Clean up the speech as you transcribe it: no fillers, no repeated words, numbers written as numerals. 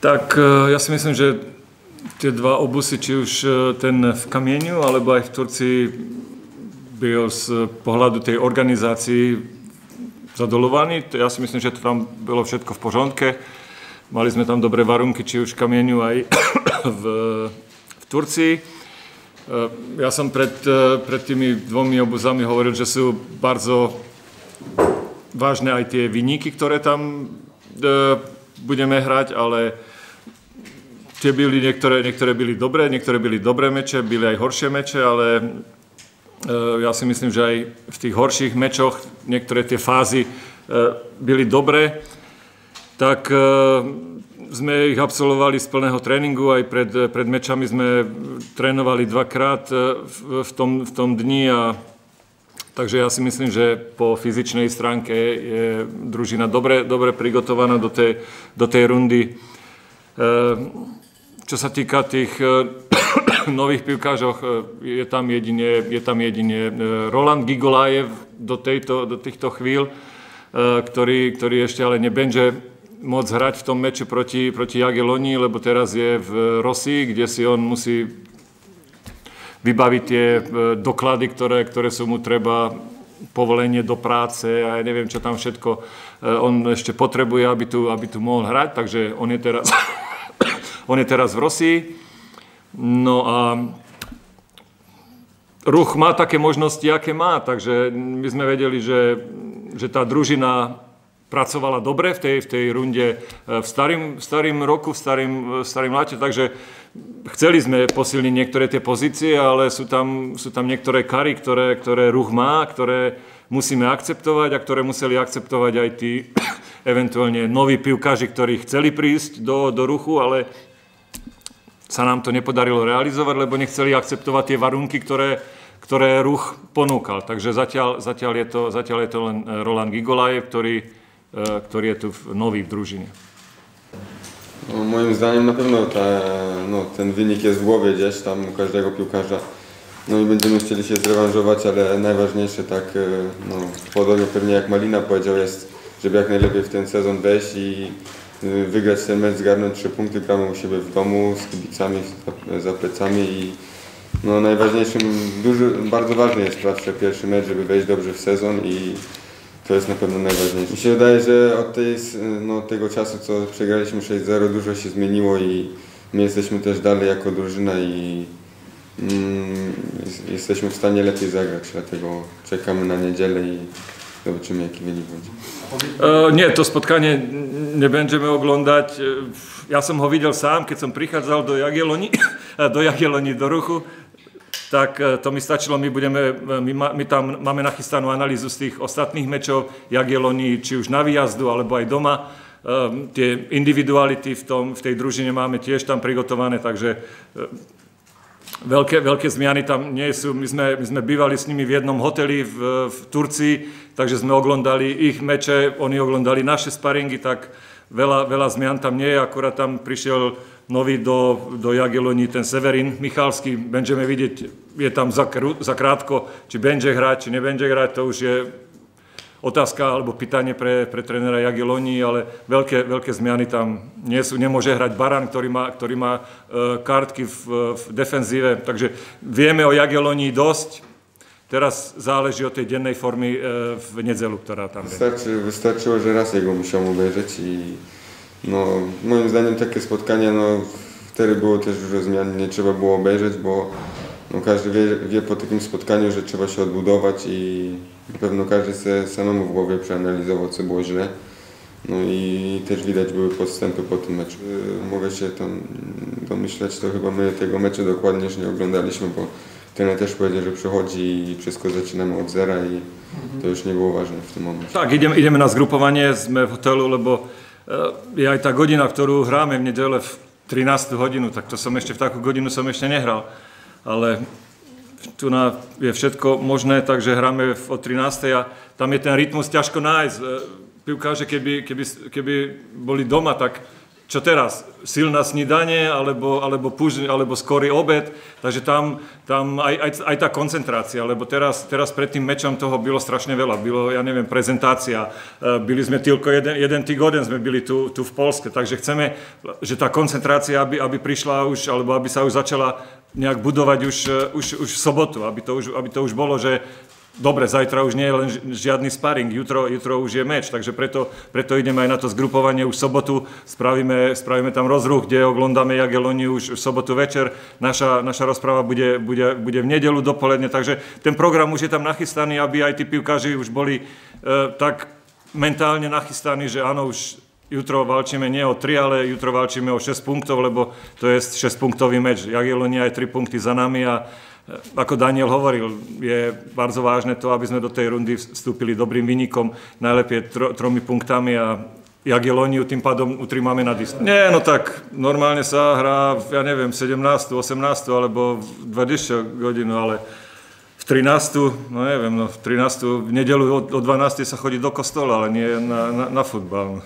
Tak ja si myslím, že tie dva obusy, či už ten v Kamieniu, alebo aj v Turcii, byl z pohľadu tej organizácii zadolovaný. Ja si myslím, že to tam bylo všetko v pořádke. Mali sme tam dobré varunky, či už v Kamieniu, aj v Turcii. Ja som pred tými dvomi obuzami hovoril, že sú bardzo vážne aj tie výniky, ktoré tam budeme hrať, ale tie byli, niektoré byli dobré meče, byli aj horšie meče, ale ja si myslím, že aj v tých horších mečoch niektoré tie fázy byli dobré. Tak sme ich absolvovali z plného tréningu, aj pred mečami sme trénovali dvakrát v tom dni, takže ja si myslím, že po fyzičnej stránke je družina dobre prigotovaná do tej rundy. Čo sa týka tých nových pivkážoch, je tam jedine Roland Gigolajev do týchto chvíľ, ktorý ešte ale nebenže môcť hrať v tom meči proti Jagiellonii, lebo teraz je v Rosii, kde si on musí vybaviť tie doklady, ktoré sú mu treba, povolenie do práce a ja neviem, čo tam všetko on ešte potrebuje, aby tu mohol hrať, takže on je teraz v Rosii. No a Ruch má také možnosti, aké má, takže my sme vedeli, že tá družina pracovala dobre v tej runde v starým roku, v starým lete, takže chceli sme posilniť niektoré tie pozície, ale sú tam niektoré kary, ktoré Ruch má, ktoré musíme akceptovať a ktoré museli akceptovať aj tí eventuálne noví pivkáži, ktorí chceli prísť do Ruchu, ale sa nám to nepodarilo realizovať, lebo nechceli akceptovať tie varunky, ktoré Ruch ponúkal. Takže zatiaľ je to len Roland Gigolajev, ktorý je tu nový v drużynie. No, moim zdaniem na pewno ten wynik jest w głowie gdzieś tam u każdego piłkarza. No i będziemy chcieli się zrewanżować, ale najważniejsze, tak podobnie pewnie jak Malina powiedział, jest, żeby jak najlepiej w ten sezon wejść i wygrać ten mecz, zgarnąć 3 punkty, gramy u siebie w domu z kibicami za plecami i no najważniejszym, bardzo ważny jest zawsze pierwszy mecz, żeby wejść dobrze w sezon i to jest na pewno najważniejsze. Mi się wydaje, że od tego czasu, co przegraliśmy 6-0, dużo się zmieniło i my jesteśmy też dalej jako drużyna i jesteśmy w stanie lepiej zagrać, dlatego czekamy na niedzielę i zobaczymy, jaki wynik będzie. Nie, to spotkanie nebudeme oglądať. Ja som ho videl sám, keď som prichádzal do Jagiellonii, do Ruchu, tak to mi stačilo. My tam máme nachystanú analýzu z tých ostatných mečov Jagiellonii, či už na výjazdu, alebo aj doma. Tie individuality v tej družine máme tiež tam prigotované, takže veľké zmiany tam nie sú. My sme bývali s nimi v jednom hoteli v Turcii, takže sme oglądali ich meče, oni oglądali naše sparingy, tak veľa zmian tam nie je. Akurát tam prišiel nový do Jagiellonii ten Severin Michalský. Budeme vidieť, je tam za krátko, či będzie hrať, či nebude hrať, to už je otázka alebo pytanie pre trénera Jagiellonii, ale veľké zmiany tam nie sú. Nemôže hrať Baran, ktorý má kartky v defenzíve, takže vieme o Jagiellonii dosť. Teraz záleží od tej dennej formy w niedzielu, która tam Wystarczyło, że raz jego musiałem obejrzeć i moim zdaniem takie spotkania, wtedy było też dużo zmian, nie trzeba było obejrzeć, bo każdy wie po takim spotkaniu, że trzeba się odbudować i na pewno każdy sobie samemu w głowie przeanalizował, co było źle. No i też widać były postępy po tym meczu. Mogę się tam domyśleć, to chyba my tego meczu dokładnie już nie oglądaliśmy, bo trener też powiedział, że przychodzi i wszystko zaczynamy od zera i to już nie było ważne w tym momencie. Tak, ideme na zgrupovanie, sme v hotelu, lebo je aj tá godina, ktorú hráme v nedeľu v 13. hodinu, tak to som ešte v takú godinu som ešte nehral. Ale tu je všetko možné, takže hráme o 13. a tam je ten rytmus ťažko nájsť. Pivkáže, keby boli doma, tak čo teraz, silná snídanie, alebo skorý obed, takže tam aj tá koncentrácia, lebo teraz pred tým mečom toho bylo strašne veľa, ja neviem, prezentácia, byli sme tylko jeden týždeň sme byli tu v Poľsku, takže chceme, že tá koncentrácia, aby prišla už, alebo aby sa už začala nejak budovať už v sobotu, aby to už bolo, že dobre, zajtra už nie je len žiadny sparing, jutro už je meč, takže preto ideme aj na to zgrupovanie už v sobotu, spravíme tam rozruch, kde oglądame Jagielloniu už v sobotu večer, naša rozpráva bude v nedeľu dopoledne, takže ten program už je tam nachystaný, aby aj tí pivkáži už boli tak mentálne nachystaní, že áno, už jutro valčíme nie o 3, ale jutro valčíme o 6 punktov, lebo to je 6-punktový meč. Jagiellonia je 3 punkty za nami a ako Daniel hovoril, je bardzo vážne to, aby sme do tej rundy vstúpili dobrým výnikom, najlepšie 3 punktami a Jagielloniu tým pádom utrimáme na distanc. Nie, no tak normálne sa hrá, ja neviem, 17., 18. alebo v 20 hodinu, ale v 13., no neviem, v 13. v nedeľu o 12. sa chodí do kostola, ale nie na futbal.